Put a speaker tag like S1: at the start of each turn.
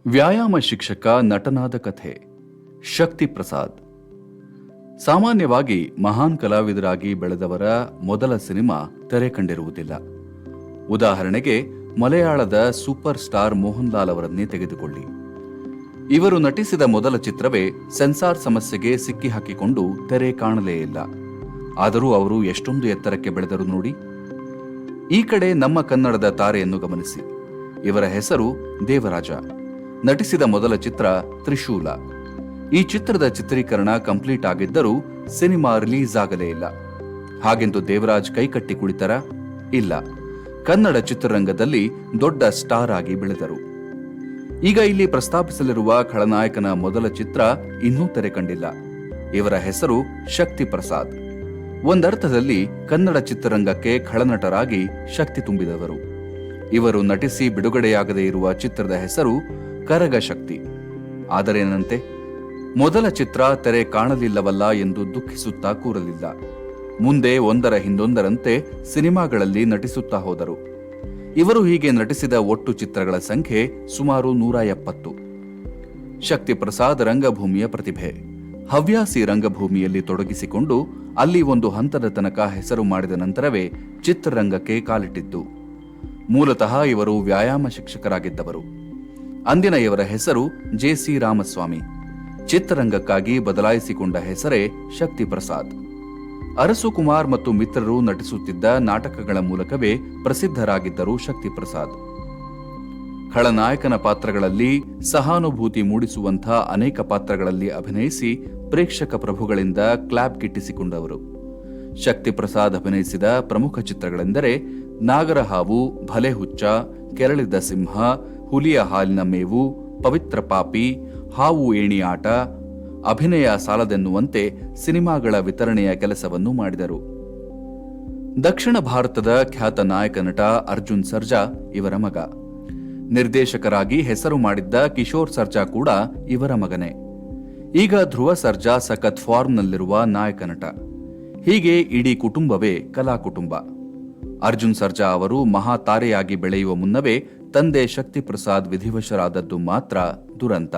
S1: ವ್ಯಾಯಾಮ ಶಿಕ್ಷಕ ನಟನಾದ ಕಥೆ. ಶಕ್ತಿ ಪ್ರಸಾದ್. ಸಾಮಾನ್ಯವಾಗಿ ಮಹಾನ್ ಕಲಾವಿದರಾಗಿ ಬೆಳೆದವರ ಮೊದಲ ಸಿನಿಮಾ ತೆರೆ ಕಂಡಿರುವುದಿಲ್ಲ. ಉದಾಹರಣೆಗೆ ಮಲಯಾಳದ ಸೂಪರ್ ಸ್ಟಾರ್ ಮೋಹನ್ ಲಾಲ್ ಅವರನ್ನೇ ತೆಗೆದುಕೊಳ್ಳಿ. ಇವರು ನಟಿಸಿದ ಮೊದಲ ಚಿತ್ರವೇ ಸೆನ್ಸಾರ್ ಸಮಸ್ಯೆಗೆ ಸಿಕ್ಕಿ ಹಾಕಿಕೊಂಡು ತೆರೆ ಕಾಣಲೇ ಇಲ್ಲ. ಆದರೂ ಅವರು ಎಷ್ಟೊಂದು ಎತ್ತರಕ್ಕೆ ಬೆಳೆದರು ನೋಡಿ. ಈ ಕಡೆ ನಮ್ಮ ಕನ್ನಡದ ತಾರೆಯನ್ನು ಗಮನಿಸಿ. ಇವರ ಹೆಸರು ದೇವರಾಜ. ನಟಿಸಿದ ಮೊದಲ ಚಿತ್ರ ತ್ರಿಶೂಲ. ಈ ಚಿತ್ರದ ಚಿತ್ರೀಕರಣ ಕಂಪ್ಲೀಟ್ ಆಗಿದ್ದರೂ ಸಿನಿಮಾ ರಿಲೀಸ್ ಆಗಲೇ ಇಲ್ಲ. ಹಾಗೆಂದು ದೇವರಾಜ್ ಕೈಕಟ್ಟಿ ಕುಳಿತರ? ಇಲ್ಲ. ಕನ್ನಡ ಚಿತ್ರರಂಗದಲ್ಲಿ ದೊಡ್ಡ ಸ್ಟಾರ್ ಆಗಿ ಬೆಳೆದರು. ಈಗ ಇಲ್ಲಿ ಪ್ರಸ್ತಾಪಿಸಲಿರುವ ಖಳನಾಯಕನ ಮೊದಲ ಚಿತ್ರ ಇನ್ನೂ ತೆರೆ ಕಂಡಿಲ್ಲ. ಇವರ ಹೆಸರು ಶಕ್ತಿ ಪ್ರಸಾದ್. ಒಂದರ್ಥದಲ್ಲಿ ಕನ್ನಡ ಚಿತ್ರರಂಗಕ್ಕೆ ಖಳನಟರಾಗಿ ಶಕ್ತಿ ತುಂಬಿದವರು. ಇವರು ನಟಿಸಿ ಬಿಡುಗಡೆಯಾಗದೇ ಇರುವ ಚಿತ್ರದ ಹೆಸರು ಕರಗ ಶಕ್ತಿ. ಆದರೇನಂತೆ, ಮೊದಲ ಚಿತ್ರ ತೆರೆ ಕಾಣಲಿಲ್ಲವಲ್ಲ ಎಂದು ದುಃಖಿಸುತ್ತಾ ಕೂರಲಿಲ್ಲ. ಮುಂದೆ ಒಂದರ ಹಿಂದೊಂದರಂತೆ ಸಿನಿಮಾಗಳಲ್ಲಿ ನಟಿಸುತ್ತಾ ಹೋದರು. ಇವರು ಹೀಗೆ ನಟಿಸಿದ ಒಟ್ಟು ಚಿತ್ರಗಳ ಸಂಖ್ಯೆ ಸುಮಾರು 170. ಶಕ್ತಿ ಪ್ರಸಾದ್ ರಂಗಭೂಮಿಯ ಪ್ರತಿಭೆ. ಹವ್ಯಾಸಿ ರಂಗಭೂಮಿಯಲ್ಲಿ ತೊಡಗಿಸಿಕೊಂಡು ಅಲ್ಲಿ ಒಂದು ಹಂತದ ತನಕ ಹೆಸರು ಮಾಡಿದ ನಂತರವೇ ಚಿತ್ರರಂಗಕ್ಕೆ ಕಾಲಿಟ್ಟಿದ್ದು. ಮೂಲತಃ ಇವರು ವ್ಯಾಯಾಮ ಶಿಕ್ಷಕರಾಗಿದ್ದವರು. ಅಂದಿನ ಇವರ ಹೆಸರು ಜೆ.ಸಿ. ರಾಮಸ್ವಾಮಿ. ಚಿತ್ರರಂಗಕ್ಕಾಗಿ ಬದಲಾಯಿಸಿಕೊಂಡ ಹೆಸರೇ ಶಕ್ತಿ ಪ್ರಸಾದ್. ಅರಸು ಕುಮಾರ್ ಮತ್ತು ಮಿತ್ರರು ನಟಿಸುತ್ತಿದ್ದ ನಾಟಕಗಳ ಮೂಲಕವೇ ಪ್ರಸಿದ್ಧರಾಗಿದ್ದರು ಶಕ್ತಿ ಪ್ರಸಾದ್. ಖಳನಾಯಕನ ಪಾತ್ರಗಳಲ್ಲಿ ಸಹಾನುಭೂತಿ ಮೂಡಿಸುವಂಥ ಅನೇಕ ಪಾತ್ರಗಳಲ್ಲಿ ಅಭಿನಯಿಸಿ ಪ್ರೇಕ್ಷಕ ಪ್ರಭುಗಳಿಂದ ಕ್ಲಾಪ್ ಗಿಟ್ಟಿಸಿಕೊಂಡವರು. ಶಕ್ತಿ ಪ್ರಸಾದ್ ಅಭಿನಯಿಸಿದ ಪ್ರಮುಖ ಚಿತ್ರಗಳೆಂದರೆ ನಾಗರಹಾವು, ಭಲೆ ಹುಚ್ಚ, ಕೆರಳಿದ ಸಿಂಹ, ಹುಲಿಯ ಹಾಲಿನ ಮೇವು, ಪವಿತ್ರ ಪಾಪಿ, ಹಾವು ಏಣಿ ಆಟ. ಅಭಿನಯ ಸಾಲದೆನ್ನುವಂತೆ ಸಿನಿಮಾಗಳ ವಿತರಣೆಯ ಕೆಲಸವನ್ನು ಮಾಡಿದರು. ದಕ್ಷಿಣ ಭಾರತದ ಖ್ಯಾತ ನಾಯಕ ನಟ ಅರ್ಜುನ್ ಸರ್ಜಾ ಇವರ ಮಗ. ನಿರ್ದೇಶಕರಾಗಿ ಹೆಸರು ಮಾಡಿದ್ದ ಕಿಶೋರ್ ಸರ್ಜಾ ಕೂಡ ಇವರ ಮಗನೇ. ಈಗ ಧ್ರುವ ಸರ್ಜಾ ಸಖತ್ ಫಾರ್ಮ್ನಲ್ಲಿರುವ ನಾಯಕ ನಟ. ಹೀಗೆ ಇಡೀ ಕುಟುಂಬವೇ ಕಲಾ ಕುಟುಂಬ. ಅರ್ಜುನ್ ಸರ್ಜಾ ಅವರು ಮಹಾ ತಾರೆಯಾಗಿ ಬೆಳೆಯುವ ಮುನ್ನವೇ ತಂದೆ ಶಕ್ತಿ ಪ್ರಸಾದ್ ವಿಧಿವಶರಾದದ್ದು ಮಾತ್ರ ದುರಂತ.